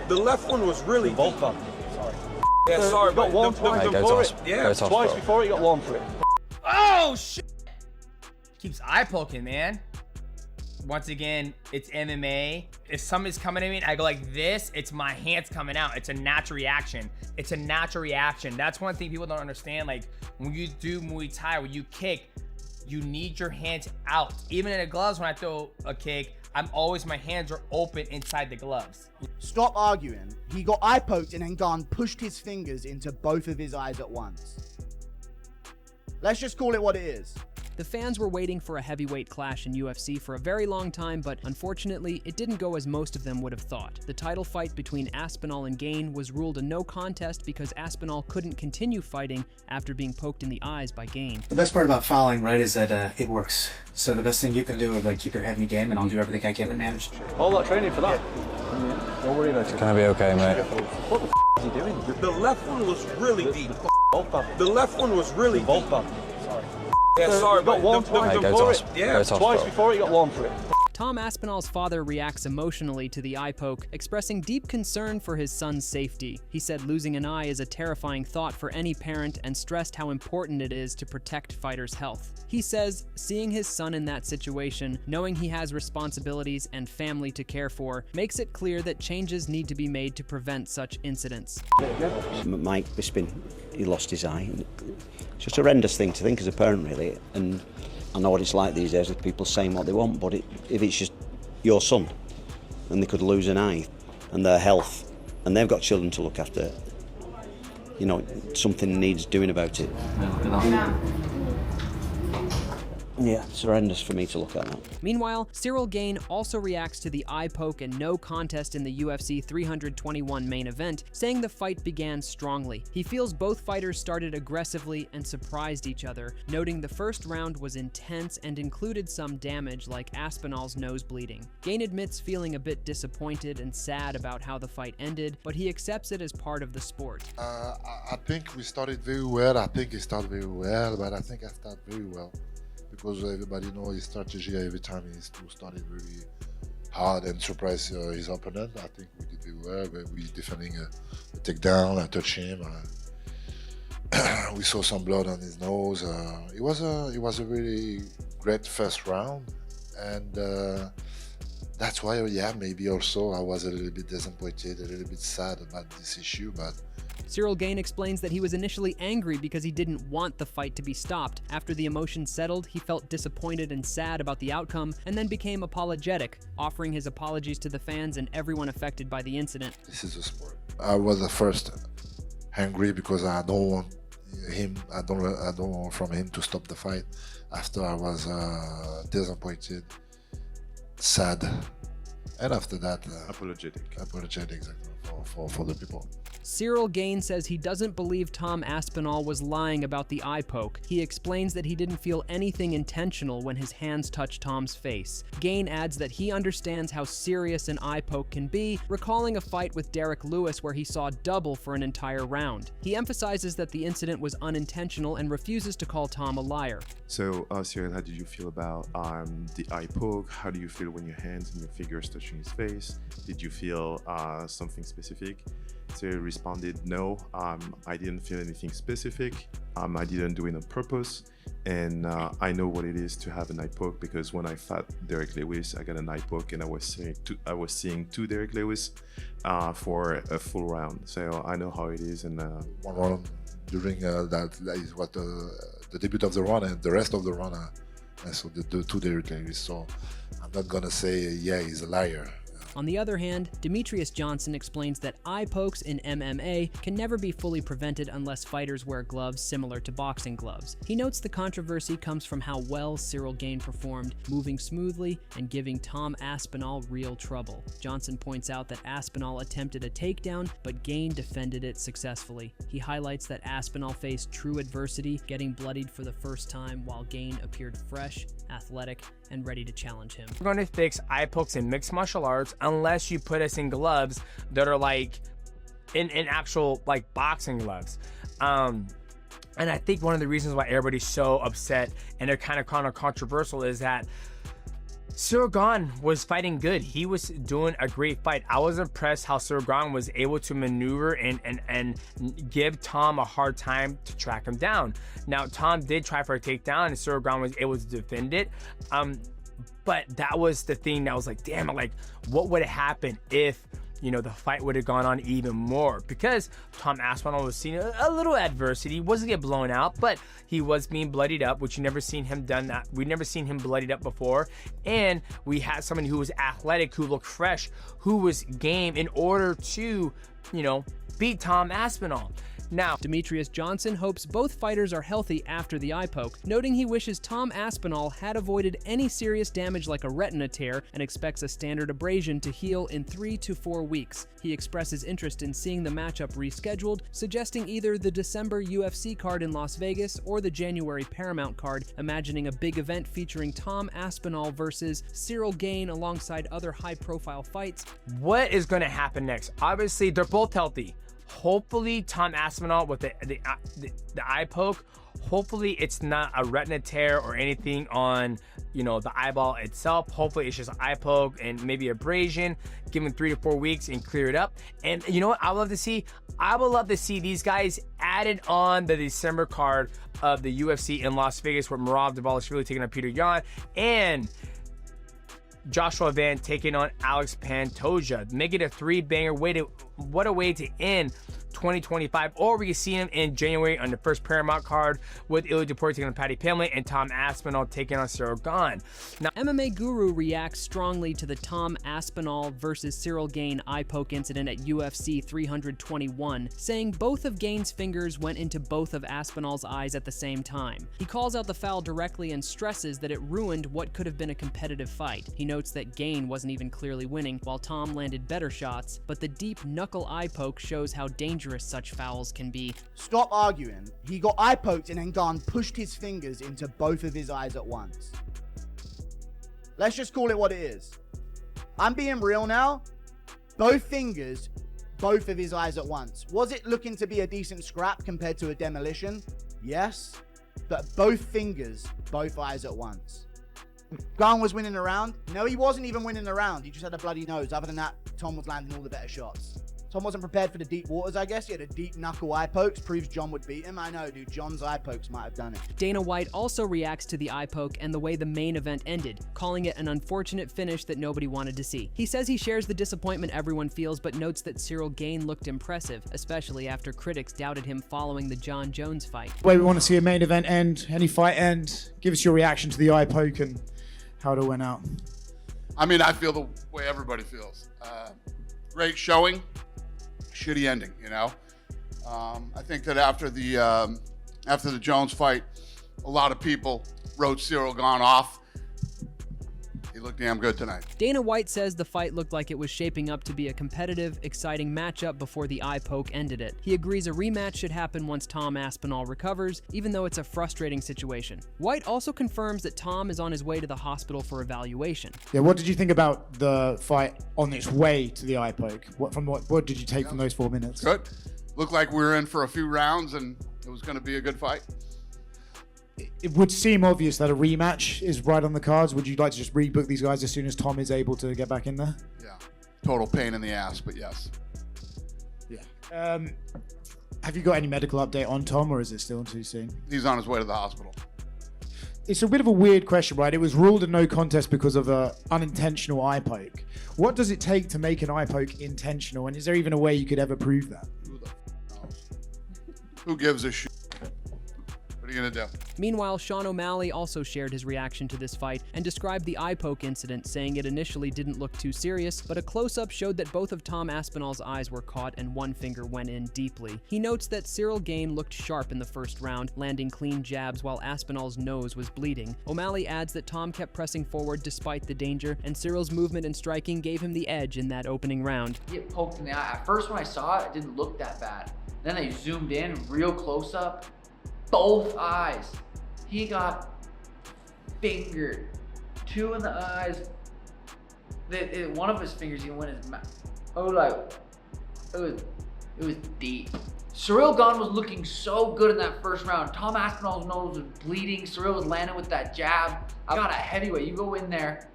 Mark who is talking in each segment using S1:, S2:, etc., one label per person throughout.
S1: The left one was really deep.
S2: Both of them. Sorry.
S1: Yeah, sorry,
S2: you got
S1: but
S2: one
S1: twice. Yeah,
S2: twice before you got one for it.
S3: Oh shit! Keeps eye poking, man. Once again, it's MMA. If somebody's coming at me and I go like this, it's my hands coming out. It's a natural reaction. It's a natural reaction. That's one thing people don't understand. Like when you do Muay Thai, when you kick, you need your hands out. Even in the gloves, when I throw a kick, my hands are open inside the gloves.
S4: Stop arguing. He got eye poked and then Gan pushed his fingers into both of his eyes at once. Let's just call it what it is.
S5: The fans were waiting for a heavyweight clash in UFC for a very long time, but unfortunately, it didn't go as most of them would have thought. The title fight between Aspinall and Gane was ruled a no contest because Aspinall couldn't continue fighting after being poked in the eyes by Gane.
S6: The best part about fouling, right, is that it works. So the best thing you can do is like keep your head in the game, and I'll do everything I can to manage.
S2: All that training for that. Don't worry about it.
S7: Gonna be okay, mate.
S2: What the is he doing?
S1: The left one was really deep.
S2: Both of them.
S1: The left one was really deep.
S2: Both of them. Sorry.
S1: Yeah, sorry,
S2: you got
S1: but
S2: one twice before you got one for it.
S5: Tom Aspinall's father reacts emotionally to the eye poke, expressing deep concern for his son's safety. He said losing an eye is a terrifying thought for any parent and stressed how important it is to protect fighters' health. He says seeing his son in that situation, knowing he has responsibilities and family to care for, makes it clear that changes need to be made to prevent such incidents.
S8: Mike Bisping, he lost his eye. It's just a horrendous thing to think as a parent, really, and I know what it's like these days with people saying what they want, but if it's just your son and they could lose an eye and their health and they've got children to look after, you know, something needs doing about it. Yeah, it's horrendous for me to look at that.
S5: Meanwhile, Cyril Gane also reacts to the eye poke and no contest in the UFC 321 main event, saying the fight began strongly. He feels both fighters started aggressively and surprised each other, noting the first round was intense and included some damage like Aspinall's nose bleeding. Gane admits feeling a bit disappointed and sad about how the fight ended, but he accepts it as part of the sport.
S9: I think we started very well. I think he started very well, but I think I started very well. Because everybody knows his strategy every time he started very hard and surprise his opponent. I think we did very well. We defending a takedown, I touched him. We saw some blood on his nose. It was a really great first round, and that's why, yeah, maybe also I was a little bit disappointed, a little bit sad about this issue, but.
S5: Cyril Gane explains that he was initially angry because he didn't want the fight to be stopped. After the emotions settled, he felt disappointed and sad about the outcome, and then became apologetic, offering his apologies to the fans and everyone affected by the incident.
S9: This is a sport. I was at first angry because I don't want him. I don't want from him to stop the fight. After I was disappointed, sad, and after that, apologetic exactly for the people.
S5: Cyril Gane says he doesn't believe Tom Aspinall was lying about the eye poke. He explains that he didn't feel anything intentional when his hands touched Tom's face. Gane adds that he understands how serious an eye poke can be, recalling a fight with Derek Lewis where he saw double for an entire round. He emphasizes that the incident was unintentional and refuses to call Tom a liar.
S10: So, Cyril, how did you feel about the eye poke? How do you feel when your hands and your fingers touching his face? Did you feel something specific? Cyril responded, no, I didn't feel anything specific. I didn't do it on purpose. And I know what it is to have an eye poke because when I fought Derek Lewis, I got an eye poke and I was seeing two Derek Lewis for a full round. So I know how it is. And
S9: one round during that is what the debut of the round, and the rest of the round I saw the two Derek Lewis. So I'm not gonna say yeah, he's a liar.
S5: On the other hand, Demetrius Johnson explains that eye pokes in MMA can never be fully prevented unless fighters wear gloves similar to boxing gloves. He notes the controversy comes from how well Cyril Gane performed, moving smoothly and giving Tom Aspinall real trouble. Johnson points out that Aspinall attempted a takedown, but Gane defended it successfully. He highlights that Aspinall faced true adversity, getting bloodied for the first time, while Gane appeared fresh, athletic, and ready to challenge him.
S3: We're going to fix eye pokes in mixed martial arts unless you put us in gloves that are like in actual like boxing gloves. And I think one of the reasons why everybody's so upset and they're kind of controversial is that Cyril Gane was fighting good. He was doing a great fight. I was impressed how Cyril Gane was able to maneuver and give Tom a hard time to track him down. Now, Tom did try for a takedown, and Cyril Gane was able to defend it. But that was the thing that was like, damn it, like, what would have happened if, you know, the fight would have gone on even more? Because Tom Aspinall was seeing a little adversity. He wasn't getting blown out, but he was being bloodied up, which you never seen him done that. We'd never seen him bloodied up before. And we had someone who was athletic, who looked fresh, who was game in order to, you know, beat Tom Aspinall. Now,
S5: Demetrious Johnson hopes both fighters are healthy after the eye poke, noting he wishes Tom Aspinall had avoided any serious damage like a retina tear and expects a standard abrasion to heal in 3 to 4 weeks. He expresses interest in seeing the matchup rescheduled, suggesting either the December UFC card in Las Vegas or the January Paramount card, imagining a big event featuring Tom Aspinall versus Cyril Gane alongside other high-profile fights.
S3: what is going to happen next? Obviously, they're both healthy. Hopefully, Tom Aspinall with the eye poke, hopefully it's not a retina tear or anything on, you know, the eyeball itself. Hopefully it's just an eye poke and maybe abrasion. Give him 3 to 4 weeks and clear it up. And you know what I would love to see? I would love to see these guys added on the December card of the UFC in Las Vegas with Merab Dvalishvili taking on Peter Yan and Joshua Van taking on Alex Pantoja. Make it a 3-banger way to, what a way to end 2025. Or we can see him in January on the first Paramount card with Ilya Duport taking on Paddy Pimblett and Tom Aspinall taking on Cyril Gane. Now,
S5: MMA Guru reacts strongly to the Tom Aspinall versus Cyril Gane eye poke incident at UFC 321, saying both of Gane's fingers went into both of Aspinall's eyes at the same time. He calls out the foul directly and stresses that it ruined what could have been a competitive fight. He notes that Gane wasn't even clearly winning, while Tom landed better shots, but the deep knuckle eye poke shows how dangerous such fouls can be.
S4: Stop arguing. He got eye poked and then Gane pushed his fingers into both of his eyes at once. Let's just call it what it is. I'm being real now. Both fingers, both of his eyes at once. Was it looking to be a decent scrap compared to a demolition? Yes. But both fingers, both eyes at once. Gane was winning the round. No, he wasn't even winning the round. He just had a bloody nose. Other than that, Tom was landing all the better shots. Tom wasn't prepared for the deep waters, I guess. He had a deep knuckle eye pokes. Proves John would beat him. I know, dude. John's eye pokes might have done it.
S5: Dana White also reacts to the eye poke and the way the main event ended, calling it an unfortunate finish that nobody wanted to see. He says he shares the disappointment everyone feels, but notes that Cyril Gane looked impressive, especially after critics doubted him following the John Jones fight.
S7: Way we want to see a main event end, any fight end. Give us your reaction to the eye poke and how it all went out.
S11: I mean, I feel the way everybody feels. Great showing, shitty ending, you know? I think that after the Jones fight, a lot of people wrote Cyril Gane off. He looked damn good tonight.
S5: Dana White says the fight looked like it was shaping up to be a competitive, exciting matchup before the eye poke ended it. He agrees a rematch should happen once Tom Aspinall recovers, even though it's a frustrating situation. White also confirms that Tom is on his way to the hospital for evaluation.
S7: Yeah, what did you think about the fight on its way to the eye poke? What did you take from those 4 minutes?
S11: Good. Looked like we were in for a few rounds and it was going to be a good fight.
S7: It would seem obvious that a rematch is right on the cards. Would you like to just rebook these guys as soon as Tom is able to get back in there?
S11: Yeah. Total pain in the ass, but yes.
S7: Yeah. Have you got any medical update on Tom, or is it still too soon?
S11: He's on his way to the hospital.
S7: It's a bit of a weird question, right? It was ruled a no contest because of an unintentional eye poke. What does it take to make an eye poke intentional, and is there even a way you could ever prove that?
S11: Who the knows? Who gives a shit? What are you going to do?
S5: Meanwhile, Sean O'Malley also shared his reaction to this fight and described the eye poke incident, saying it initially didn't look too serious, but a close-up showed that both of Tom Aspinall's eyes were caught and one finger went in deeply. He notes that Cyril Gane looked sharp in the first round, landing clean jabs while Aspinall's nose was bleeding. O'Malley adds that Tom kept pressing forward despite the danger, and Cyril's movement and striking gave him the edge in that opening round.
S12: Get poked in the eye. At first when I saw it, it didn't look that bad. Then they zoomed in, real close-up. Both eyes. He got fingered. 2 in the eyes. One of his fingers even went in his mouth. Oh, like it was deep. Cyril Gane was looking so good in that first round. Tom Aspinall's nose was bleeding. Cyril was landing with that jab. I got a heavyweight. You go in there,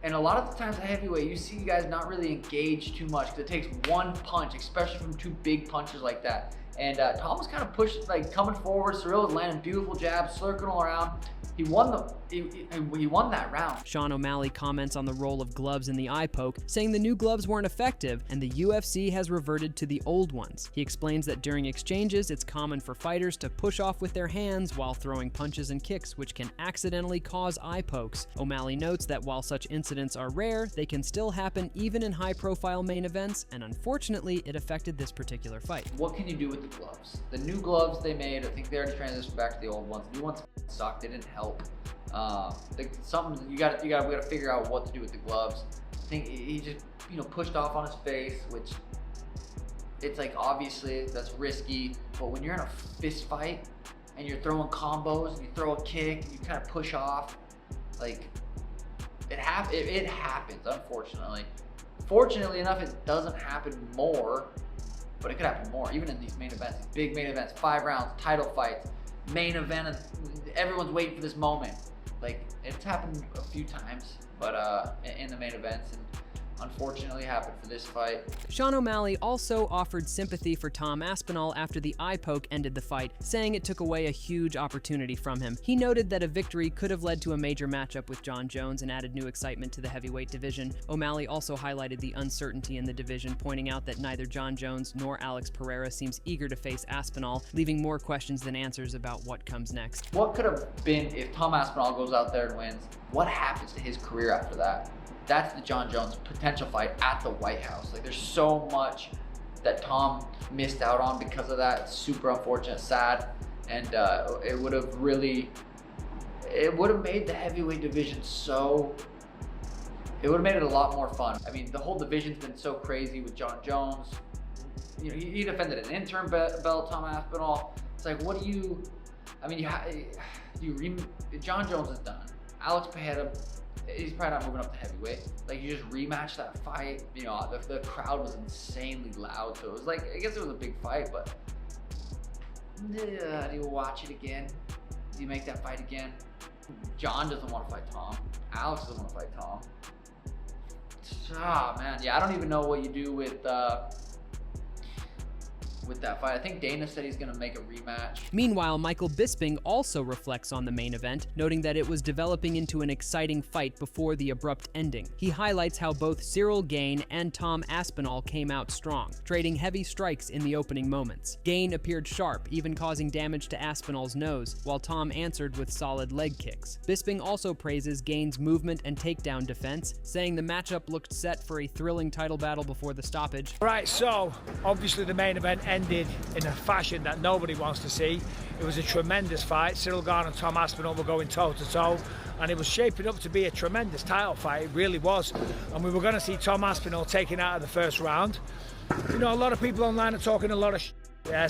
S12: And a lot of the times at heavyweight, you see guys not really engage too much because it takes one punch, especially from two big punches like that. And Tom was kind of pushed, like coming forward. Ciryl was landing beautiful jabs, circling around. He won that round.
S5: Sean O'Malley comments on the role of gloves in the eye poke, saying the new gloves weren't effective and the UFC has reverted to the old ones. He explains that during exchanges, it's common for fighters to push off with their hands while throwing punches and kicks, which can accidentally cause eye pokes. O'Malley notes that while such incidents are rare, they can still happen even in high-profile main events, and unfortunately, it affected this particular fight.
S12: What can you do with the gloves? The new gloves they made, I think they already transitioned back to the old ones. The new ones sucked. They didn't help. Something we gotta figure out what to do with the gloves. I think he just pushed off on his face, which it's like obviously that's risky. But when you're in a fist fight and you're throwing combos and you throw a kick and you kind of push off, like it happens. Unfortunately, fortunately enough, it doesn't happen more. But it could happen more, even in these main events, these big main events, 5 rounds, title fights, main event, and everyone's waiting for this moment. Like, it's happened a few times, but in the main events, and unfortunately happened for this fight.
S5: Sean O'Malley also offered sympathy for Tom Aspinall after the eye poke ended the fight, saying it took away a huge opportunity from him. He noted that a victory could have led to a major matchup with Jon Jones and added new excitement to the heavyweight division. O'Malley also highlighted the uncertainty in the division, pointing out that neither Jon Jones nor Alex Pereira seems eager to face Aspinall, leaving more questions than answers about what comes next.
S12: What could have been if Tom Aspinall goes out there and wins? What happens to his career after that? That's the Jon Jones potential fight at the White House. Like, there's so much that Tom missed out on because of that. It's super unfortunate, sad, and it would have made the heavyweight division it would have made it a lot more fun. I mean, the whole division's been so crazy with Jon Jones. He defended an interim belt, Tom Aspinall. It's like, what do you? I mean, Jon Jones is done. Alex Pereira, he's probably not moving up to heavyweight. Like, you just rematch that fight. The crowd was insanely loud, so it was like, I guess it was a big fight, but do you watch it again? Do you make that fight again? Jon doesn't want to fight Tom. Alex doesn't want to fight Tom. Man, yeah, I don't even know what you do with that fight. I think Dana said he's going to make a rematch.
S5: Meanwhile, Michael Bisping also reflects on the main event, noting that it was developing into an exciting fight before the abrupt ending. He highlights how both Ciryl Gane and Tom Aspinall came out strong, trading heavy strikes in the opening moments. Gane appeared sharp, even causing damage to Aspinall's nose, while Tom answered with solid leg kicks. Bisping also praises Gane's movement and takedown defense, saying the matchup looked set for a thrilling title battle before the stoppage.
S13: Right, so obviously the main event ended in a fashion that nobody wants to see. It was a tremendous fight. Ciryl Gane and Tom Aspinall were going toe-to-toe, and it was shaping up to be a tremendous title fight. It really was. And we were going to see Tom Aspinall taken out of the first round. A lot of people online are talking a lot of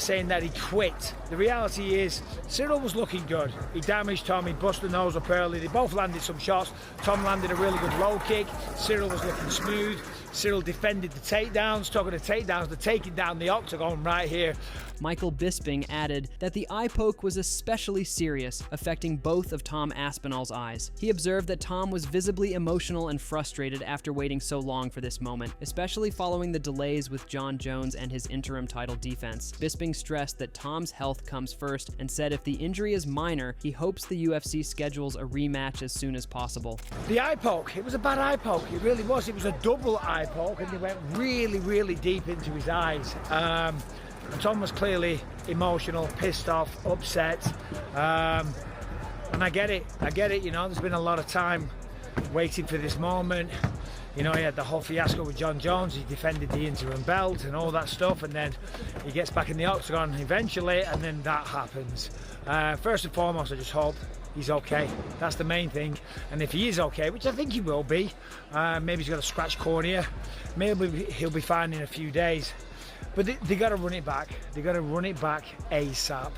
S13: saying that he quit. The reality is, Ciryl was looking good. He damaged Tom, he busted the nose up early. They both landed some shots. Tom landed a really good low kick. Ciryl was looking smooth. Ciryl defended the takedowns. Talking of takedowns, the taking down the octagon right here.
S5: Michael Bisping added that the eye poke was especially serious, affecting both of Tom Aspinall's eyes. He observed that Tom was visibly emotional and frustrated after waiting so long for this moment, especially following the delays with Jon Jones and his interim title defense. Bisping stressed that Tom's health comes first and said if the injury is minor, he hopes the UFC schedules a rematch as soon as possible.
S13: The eye poke, it was a bad eye poke. It really was. It was a double eye poke, and it went really, really deep into his eyes. And Tom was clearly emotional, pissed off, upset, and I get it, there's been a lot of time waiting for this moment. He had the whole fiasco with Jon Jones, he defended the interim belt and all that stuff, and then he gets back in the octagon eventually, and then that happens. First and foremost, I just hope he's okay. That's the main thing. And if he is okay, which I think he will be, maybe he's got a scratched cornea, maybe he'll be fine in a few days. But they got to run it back. They got to run it back ASAP.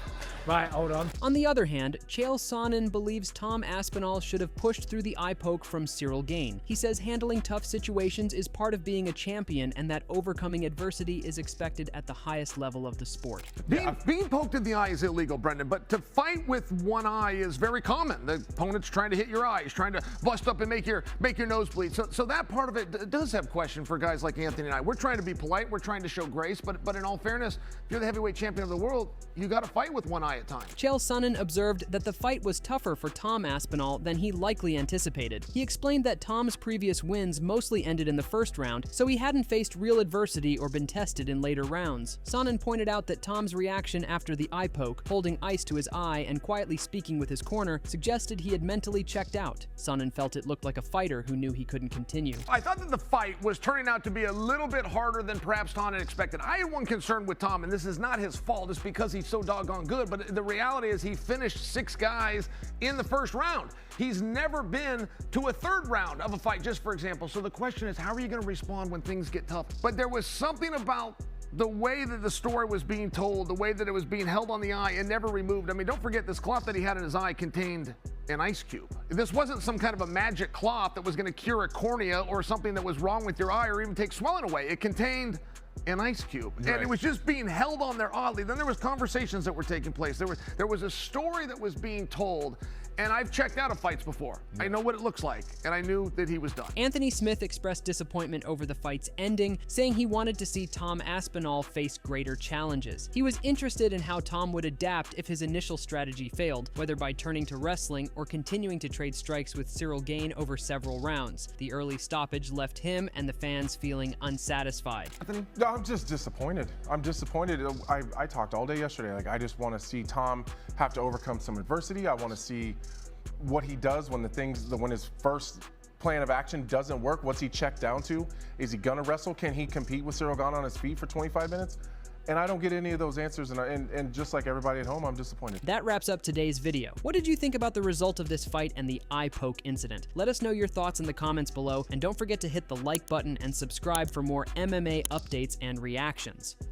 S13: Right, hold on.
S5: On the other hand, Chael Sonnen believes Tom Aspinall should have pushed through the eye poke from Cyril Gane. He says handling tough situations is part of being a champion and that overcoming adversity is expected at the highest level of the sport.
S14: Being poked in the eye is illegal, Brendan, but to fight with one eye is very common. The opponent's trying to hit your eye. He's trying to bust up and make your nose bleed. So that part of it does have question for guys like Anthony and I. We're trying to be polite. We're trying to show grace. But in all fairness, if you're the heavyweight champion of the world, you got to fight with one eye at times.
S5: Chael Sonnen observed that the fight was tougher for Tom Aspinall than he likely anticipated. He explained that Tom's previous wins mostly ended in the first round, so he hadn't faced real adversity or been tested in later rounds. Sonnen pointed out that Tom's reaction after the eye poke, holding ice to his eye and quietly speaking with his corner, suggested he had mentally checked out. Sonnen felt it looked like a fighter who knew he couldn't continue.
S14: I thought that the fight was turning out to be a little bit harder than perhaps Tom had expected. I had one concern with Tom, and this is not his fault. It's because he's so doggone good, but the reality is he finished 6 guys in the first round. He's never been to a third round of a fight, just for example. So the question is, how are you going to respond when things get tough? But there was something about the way that the story was being told, the way that it was being held on the eye and never removed. I mean, don't forget, this cloth that he had in his eye contained an ice cube. This wasn't some kind of a magic cloth that was going to cure a cornea or something that was wrong with your eye or even take swelling away. It contained an ice cube. Right. And it was just being held on there oddly. Then there was conversations that were taking place. There was a story that was being told. And I've checked out of fights before. I know what it looks like, and I knew that he was done.
S5: Anthony Smith expressed disappointment over the fight's ending, saying he wanted to see Tom Aspinall face greater challenges. He was interested in how Tom would adapt if his initial strategy failed, whether by turning to wrestling or continuing to trade strikes with Cyril Gane over several rounds. The early stoppage left him and the fans feeling unsatisfied.
S15: Anthony? No, I'm just disappointed. I'm disappointed. I talked all day yesterday. Like, I just want to see Tom have to overcome some adversity. I want to see what he does when when his first plan of action doesn't work. What's he checked down to? Is he gonna wrestle? Can he compete with Cyril Gane on his feet for 25 minutes? And I don't get any of those answers, and just like everybody at home, I'm disappointed.
S5: That wraps up today's video. What did you think about the result of this fight and the eye poke incident? Let us know your thoughts in the comments below, and don't forget to hit the like button and subscribe for more MMA updates and reactions.